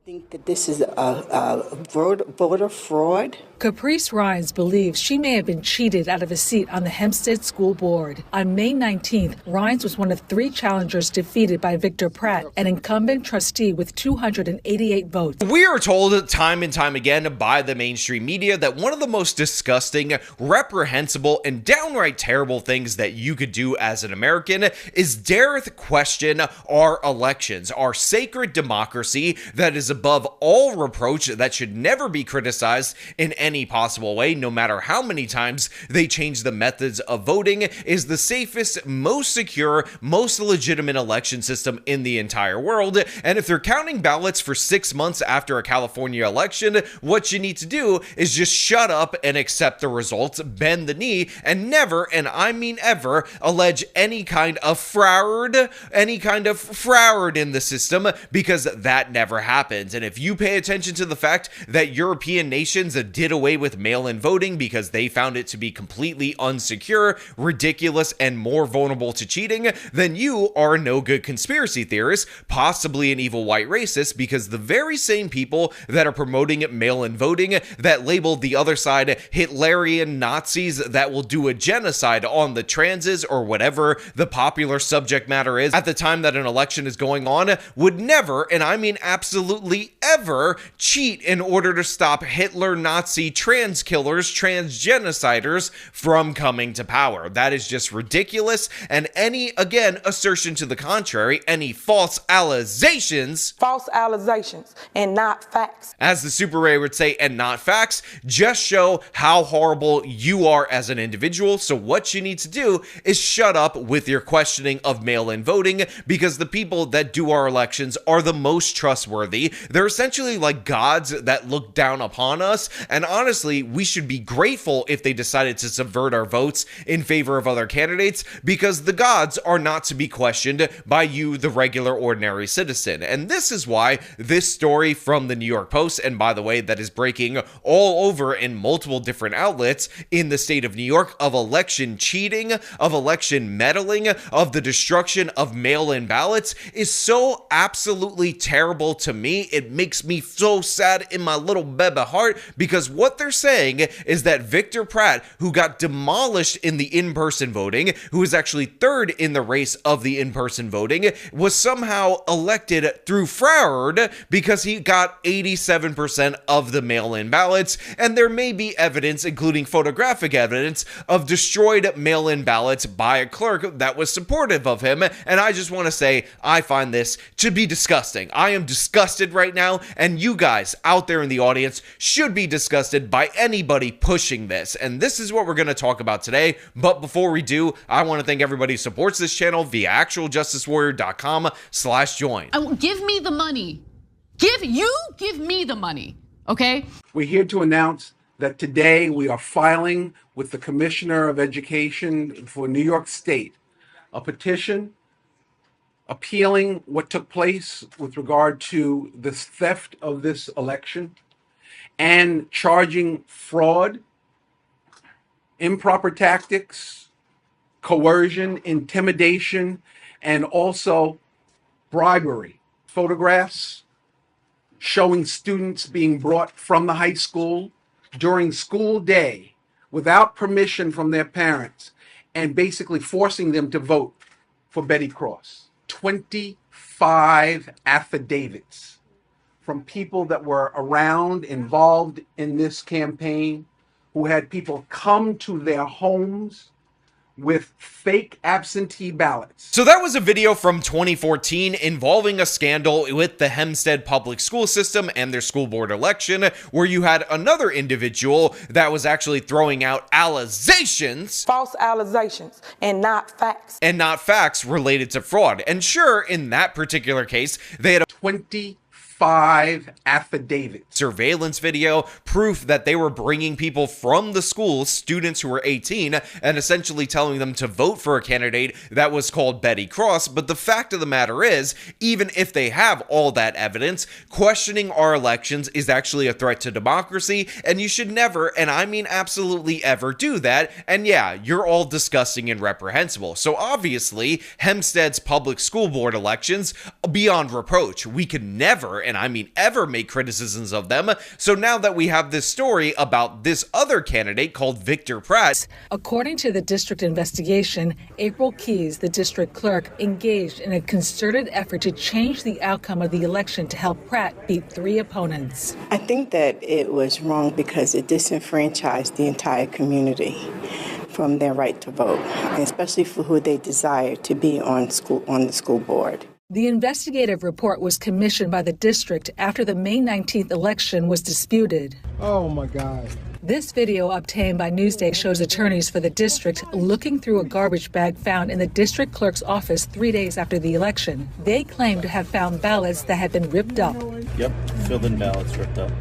Think that this is a voter fraud? Caprice Rines believes she may have been cheated out of a seat on the Hempstead School Board. On May 19th, Rines was one of 3 challengers defeated by Victor Pratt, an incumbent trustee with 288 votes. We are told time and time again by the mainstream media that one of the most disgusting, reprehensible, and downright terrible things that you could do as an American is dare to question our elections, our sacred democracy that is above all reproach, that should never be criticized in any possible way, no matter how many times they change the methods of voting, is the safest, most secure, most legitimate election system in the entire world. And if they're counting ballots for 6 months after a California election, what you need to do is just shut up and accept the results, bend the knee, and never, and I mean ever, allege any kind of fraud in the system, because that never happens. And if you pay attention to the fact that European nations did away with mail-in voting because they found it to be completely unsecure, ridiculous, and more vulnerable to cheating, then you are a no good conspiracy theorist, possibly an evil white racist, because the very same people that are promoting mail-in voting, that labeled the other side Hitlerian Nazis that will do a genocide on the transes or whatever the popular subject matter is at the time that an election is going on, would never, and I mean absolutely ever, cheat in order to stop Hitler, Nazi, trans killers, trans genociders from coming to power. That is just ridiculous, and any, again, assertion to the contrary, any false allegations and not facts, as the Super Ray would say, and not facts, just show how horrible you are as an individual. So what you need to do is shut up with your questioning of mail-in voting, because the people that do our elections are the most trustworthy. They're essentially like gods that look down upon us, and honestly, we should be grateful if they decided to subvert our votes in favor of other candidates, because the gods are not to be questioned by you, the regular ordinary citizen. And this is why this story from the New York Post, and by the way, that is breaking all over in multiple different outlets in the state of New York, of election cheating, of election meddling, of the destruction of mail-in ballots, is so absolutely terrible to me. It makes me so sad in my little baby heart, because what they're saying is that Victor Pratt, who got demolished in the in-person voting, who was actually third in the race of the in-person voting, was somehow elected through fraud because he got 87% of the mail-in ballots, and there may be evidence, including photographic evidence, of destroyed mail-in ballots by a clerk that was supportive of him. And I just want to say, I find this to be disgusting. I am disgusted right now, and you guys out there in the audience should be disgusted by anybody pushing this. And this is what we're going to talk about today. But before we do, I want to thank everybody who supports this channel via actualjusticewarrior.com/join. Give me the money. Give me the money, okay? We're here to announce that today we are filing with the Commissioner of Education for New York State a petition appealing what took place with regard to this theft of this election, and charging fraud, improper tactics, coercion, intimidation, and also bribery. Photographs showing students being brought from the high school during school day without permission from their parents, and basically forcing them to vote for Betty Cross. 25 affidavits from people that were around, involved in this campaign, who had people come to their homes with fake absentee ballots. So that was a video from 2014 involving a scandal with the Hempstead public school system and their school board election, where you had another individual that was actually throwing out allegations, False allegations, and not facts. And not facts related to fraud. And sure, in that particular case, they had 25 affidavits. Surveillance video, proof that they were bringing people from the schools, students who were 18, and essentially telling them to vote for a candidate that was called Betty Cross. But the fact of the matter is, even if they have all that evidence, questioning our elections is actually a threat to democracy, and you should never, and I mean absolutely ever, do that. And yeah, you're all disgusting and reprehensible. So obviously, Hempstead's public school board elections, beyond reproach. We could never, and I mean ever, make criticisms of them. So now that we have this story about this other candidate called Victor Pratt. According to the district investigation, April Keyes, the district clerk, engaged in a concerted effort to change the outcome of the election to help Pratt beat 3 opponents. I think that it was wrong because it disenfranchised the entire community from their right to vote, especially for who they desire to be on the school board. The investigative report was commissioned by the district after the May 19th election was disputed. Oh my God. This video obtained by Newsday shows attorneys for the district looking through a garbage bag found in the district clerk's office 3 days after the election. They claim to have found ballots that had been ripped up. Yep, filled-in ballots ripped up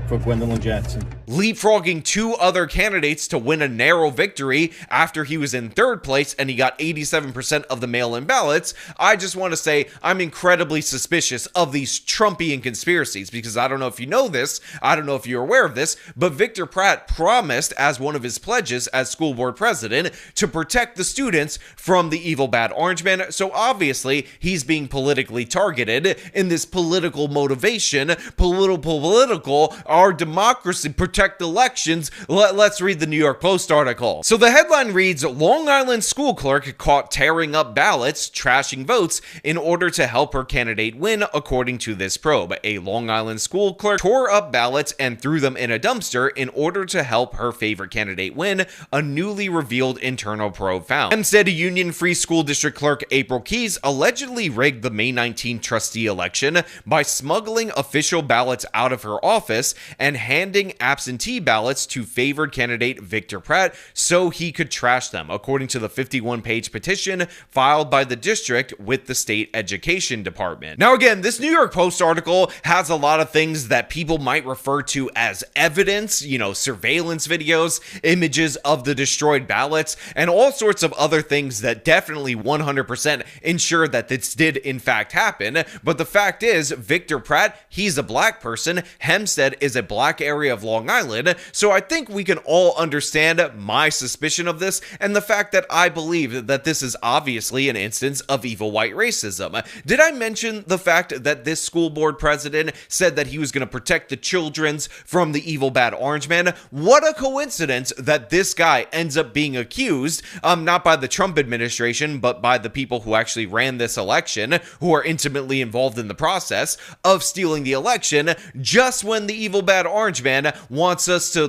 for Gwendolyn Jackson. Leapfrogging 2 other candidates to win a narrow victory after he was in 3rd place and he got 87% of the mail-in ballots. I just want to say I'm incredibly suspicious of these Trumpian conspiracies because I don't know if you know this, I don't know if you're aware of this, but Victor Pratt promised as one of his pledges as school board president to protect the students from the evil bad orange man. So obviously he's being politically targeted in this political motivation, political, our democracy, protect elections. Let's read the New York Post article. So the headline reads, Long Island school clerk caught tearing up ballots, trashing votes in order to help her candidate win, according to this probe. A Long Island school clerk tore up ballots and threw them in a dumpster in order to help her favorite candidate win, a newly revealed internal probe found. Hempstead Union Free School District Clerk April Keyes allegedly rigged the May 19 trustee election by smuggling official ballots out of her office and handing absentee ballots to favored candidate Victor Pratt so he could trash them, according to the 51-page petition filed by the district with the state education department. Now again, this New York Post article has a lot of things that people might refer to as evidence, surveillance videos, images of the destroyed ballots, and all sorts of other things that definitely 100% ensure that this did in fact happen. But the fact is, Victor Pratt, he's a black person. Hempstead is a black area of Long Island, so I think we can all understand my suspicion of this and the fact that I believe that this is obviously an instance of evil white racism. Did I mention the fact that this school board president said that he was going to protect the children's from the evil bad orange man? What a coincidence that this guy ends up being accused, not by the Trump administration, but by the people who actually ran this election, who are intimately involved in the process of stealing the election, just when the evil bad orange man wants us to,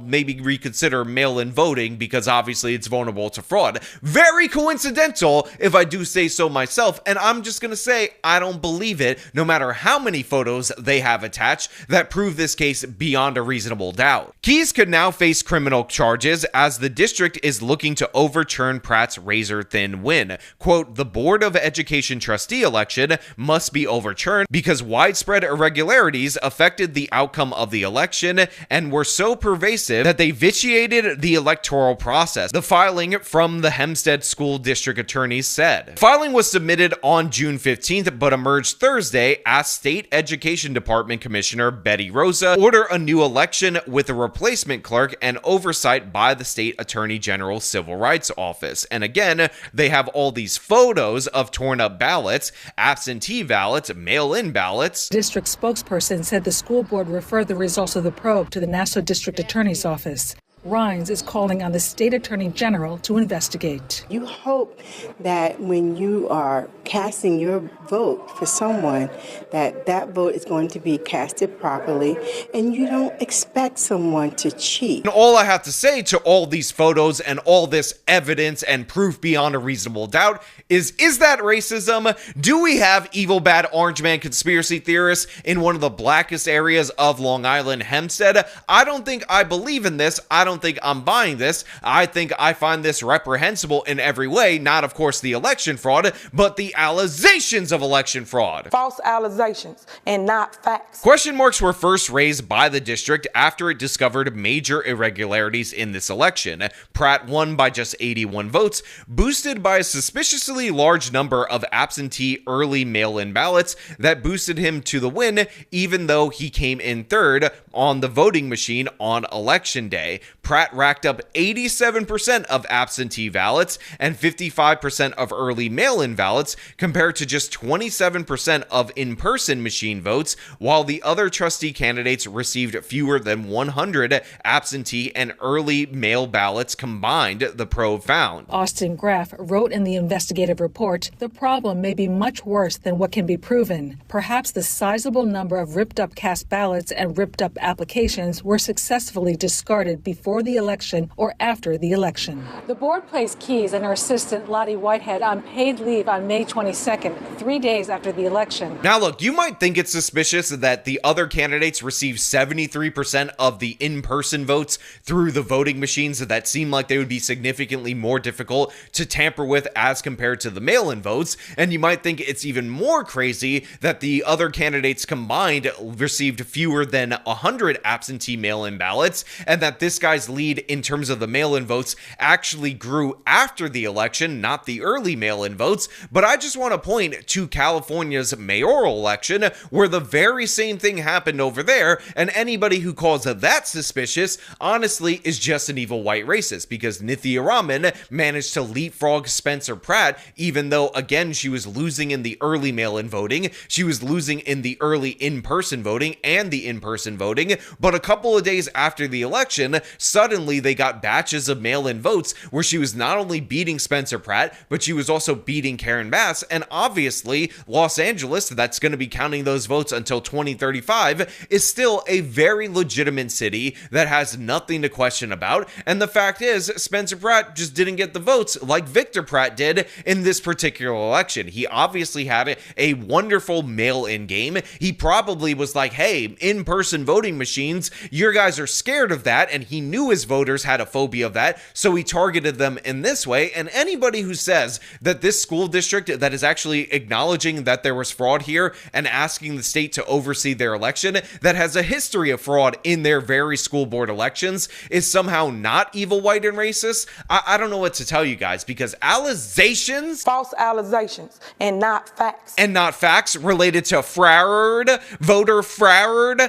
maybe reconsider mail-in voting because obviously it's vulnerable to fraud. Very coincidental, if I do say so myself, and I'm just gonna say I don't believe it, no matter how many photos they have attached that prove this case beyond a reasonable doubt. Keyes could now face criminal charges as the district is looking to overturn Pratt's razor-thin win. Quote, the Board of Education trustee election must be overturned because widespread irregularities affected the outcome of the election and were so pervasive that they vitiated the electoral process, the filing from the Hempstead School District attorneys said. Filing was submitted on June 15th, but emerged Thursday as State Education Department Commissioner Betty Rosa ordered a new election with a replacement clerk and oversight by the State Attorney General's Civil Rights Office. And again, they have all these photos of torn up ballots, absentee ballots, mail-in ballots. District spokesperson said the school board referred the results of the probe to the Nassau District Attorney's Office. Rhines is calling on the State Attorney General to investigate. You hope that when you are casting your vote for someone, that vote is going to be casted properly, and you don't expect someone to cheat. And all I have to say to all these photos and all this evidence and proof beyond a reasonable doubt is that racism? Do we have evil bad orange man conspiracy theorists in one of the blackest areas of Long Island, Hempstead? I don't think I believe in this. I don't think I'm buying this. I think I find this reprehensible in every way, not of course the election fraud, but the allegations of election fraud. False allegations and not facts. Question marks were first raised by the district after it discovered major irregularities in this election. Pratt won by just 81 votes, boosted by a suspiciously large number of absentee early mail-in ballots that boosted him to the win, even though he came in third on the voting machine on election day. Pratt racked up 87% of absentee ballots and 55% of early mail-in ballots, compared to just 27% of in-person machine votes, while the other trustee candidates received fewer than 100 absentee and early mail ballots combined, the probe found. Austin Graff wrote in the investigative report, the problem may be much worse than what can be proven. Perhaps the sizable number of ripped-up cast ballots and ripped-up applications were successfully discarded before the election or after the election. The board placed Keyes and her assistant Lottie Whitehead on paid leave on May 22nd, 3 days after the election. Now look, you might think it's suspicious that the other candidates received 73% of the in-person votes through the voting machines that seem like they would be significantly more difficult to tamper with as compared to the mail-in votes, and you might think it's even more crazy that the other candidates combined received fewer than 100 absentee mail-in ballots, and that this guy's lead in terms of the mail-in votes actually grew after the election, not the early mail-in votes. But I just want to point to California's mayoral election, where the very same thing happened over there, and anybody who calls that suspicious, honestly, is just an evil white racist, because Nithya Raman managed to leapfrog Spencer Pratt, even though, again, she was losing in the early mail-in voting, she was losing in the early in-person voting and the in-person voting, but a couple of days after the election, suddenly they got batches of mail-in votes where she was not only beating Spencer Pratt, but she was also beating Karen Bass, and obviously, Los Angeles, that's going to be counting those votes until 2035, is still a very legitimate city that has nothing to question about, and the fact is, Spencer Pratt just didn't get the votes like Victor Pratt did in this particular election. He obviously had a wonderful mail-in game. He probably was like, hey, in-person voting machines, your guys are scared of that, and he knew his voters had a phobia of that, so he targeted them in this way. And anybody who says that this school district that is actually acknowledging that there was fraud here and asking the state to oversee their election, that has a history of fraud in their very school board elections, is somehow not evil, white, and racist, I don't know what to tell you guys, because allegations, False allegations and not facts. and not facts related to fraud, voter fraud,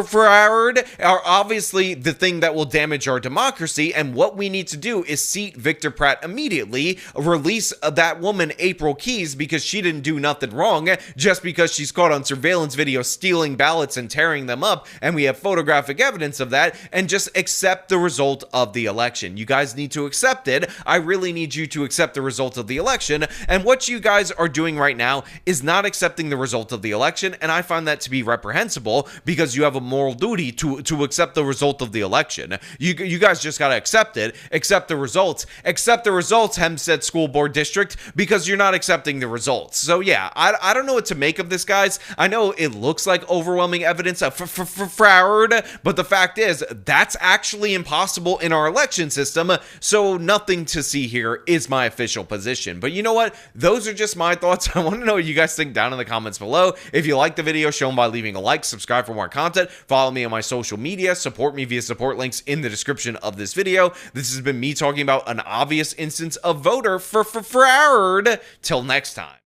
fraud, are obviously the thing that will damage our democracy. And what we need to do is seat Victor Pratt immediately, release that woman April Keyes, because she didn't do nothing wrong, just because she's caught on surveillance video stealing ballots and tearing them up, and we have photographic evidence of that, and just accept the result of the election. You guys need to accept it. I really need you to accept the result of the election, and what you guys are doing right now is not accepting the result of the election, and I find that to be reprehensible, because you have a moral duty to accept the result of the election. You guys just gotta accept it, accept the results, Hempstead School Board District, because you're not accepting the results. So yeah, I don't know what to make of this, guys. I know it looks like overwhelming evidence of fraud, but the fact is, that's actually impossible in our election system, so nothing to see here is my official position. But you know what? Those are just my thoughts. I want to know what you guys think down in the comments below. If you like the video, show them by leaving a like, subscribe for more content, follow me on my social media, support me via support links in the description of this video. This has been me talking about an obvious instance of voter fraud. Till next time.